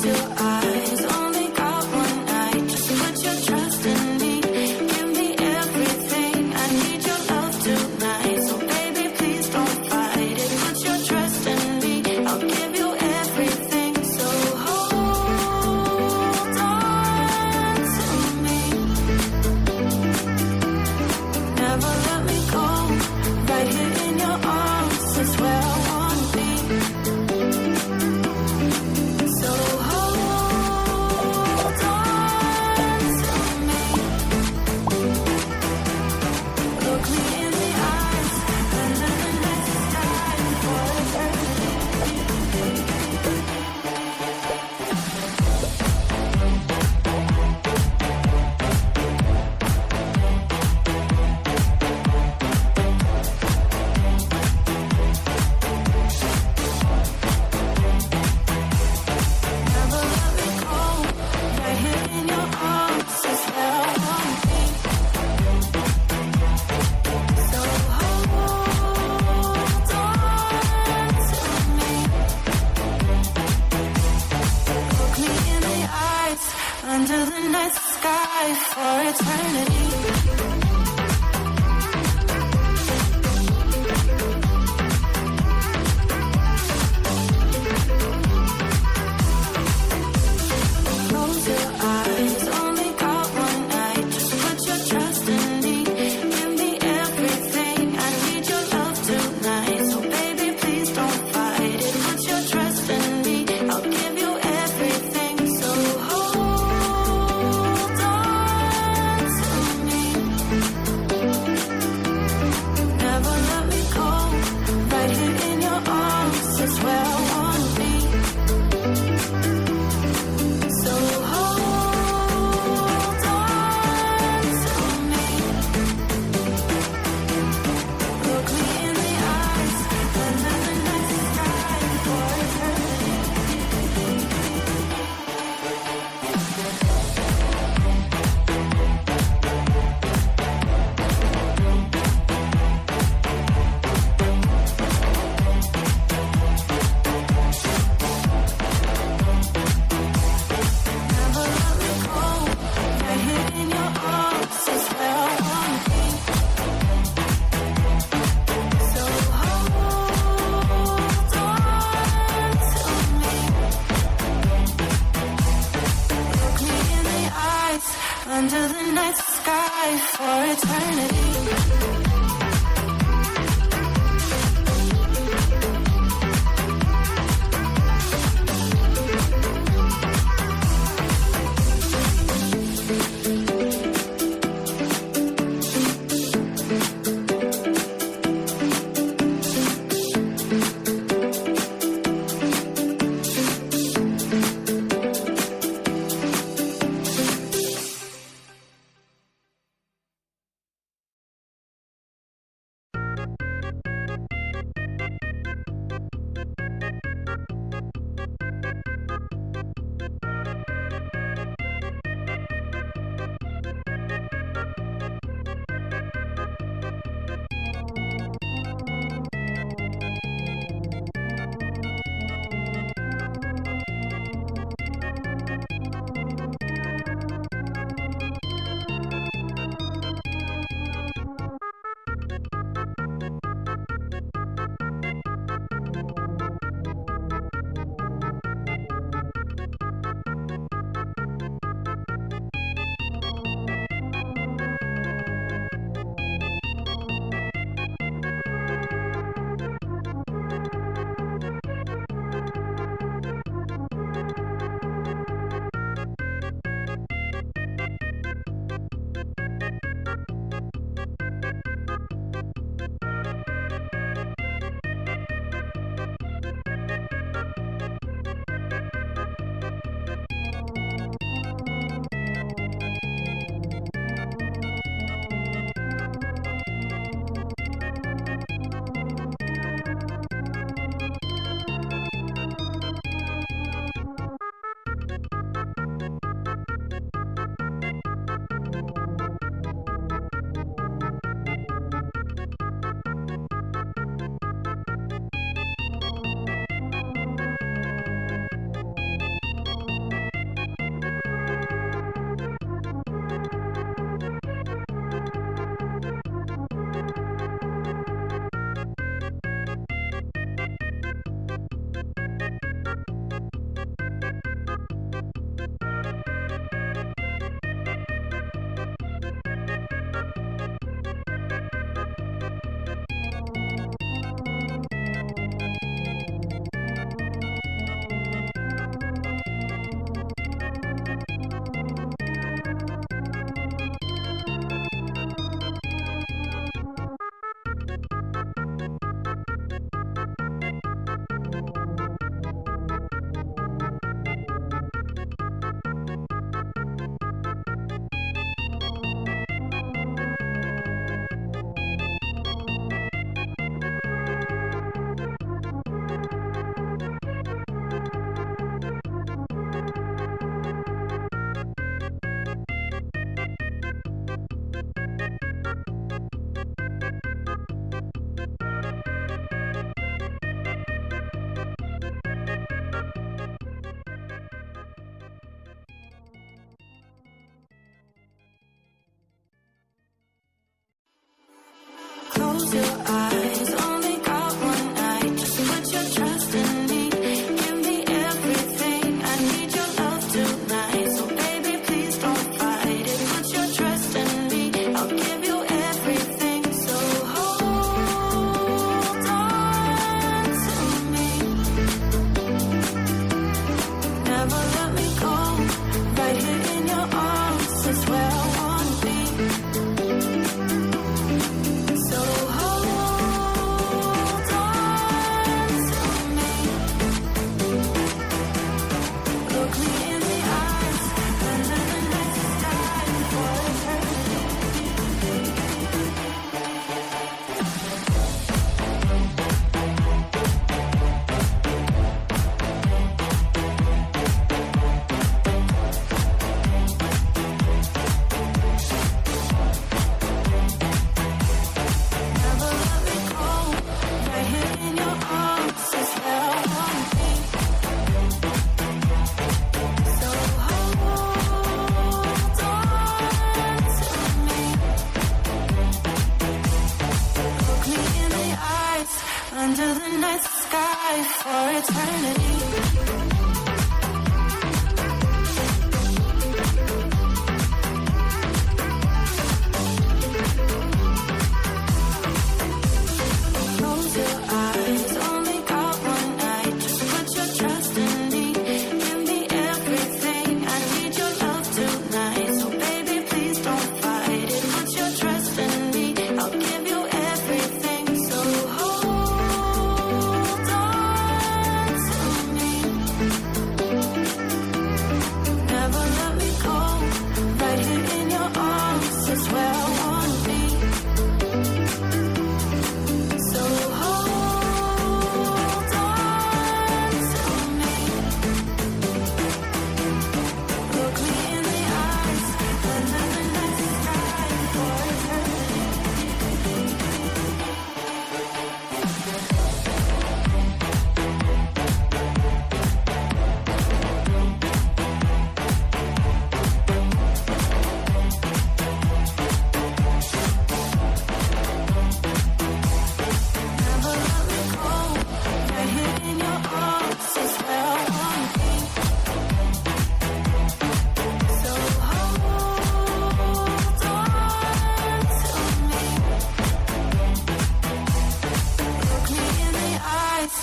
Close your eyes, only got one night. Just put your trust in me. Give me everything. I need your love tonight. So baby, please don't fight it. Put your trust in me. I'll give you everything. So hold on to me. Never let me go. Right here in your arms is where I wanna be. So hold on to me. Look me in the eyes under the night sky for never let me go. Right here in your arms is where I wanna be. So hold on to me. Look me in the eyes under the night sky for eternity. Close your eyes, only got one night. Just put your trust in me. Give me everything. I need your love tonight. So baby, please don't fight it. Put your trust in me. I'll give you everything. So hold on to me. Never let me go. Right here in your arms is where I wanna be. So hold on to me. Look me in the eyes under the night sky for never let me go. Right here in your arms is where I wanna be. So hold on to me. Look me in the eyes under the night sky for eternity. Close your eyes, only got one night. Just put your trust in me. Give me everything. I need your love tonight. So baby, please don't fight it. Put your trust in me. I'll give you everything. So hold on to me. Never let me go. Right here in your arms is where I wanna be. So hold on to me. Look me in the eyes under the night sky for eternity. Never let me go. Right here in your arms is where I wanna be. So hold on to me. Look me in the eyes under the night sky for eternity. Close your eyes, only got one night. Just put your trust in me. Give me everything. I need your love tonight. So baby, please don't fight it. Put your trust in me. I'll give you everything. So hold on to me. Never let me go. Right here in your arms is where I wanna be. So hold on to me. Look me in the eyes under the night sky for eternity. Never let me go. Right here in your arms is where I wanna be. So hold on to me. Look me in the eyes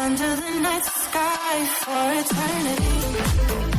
under the night sky for eternity.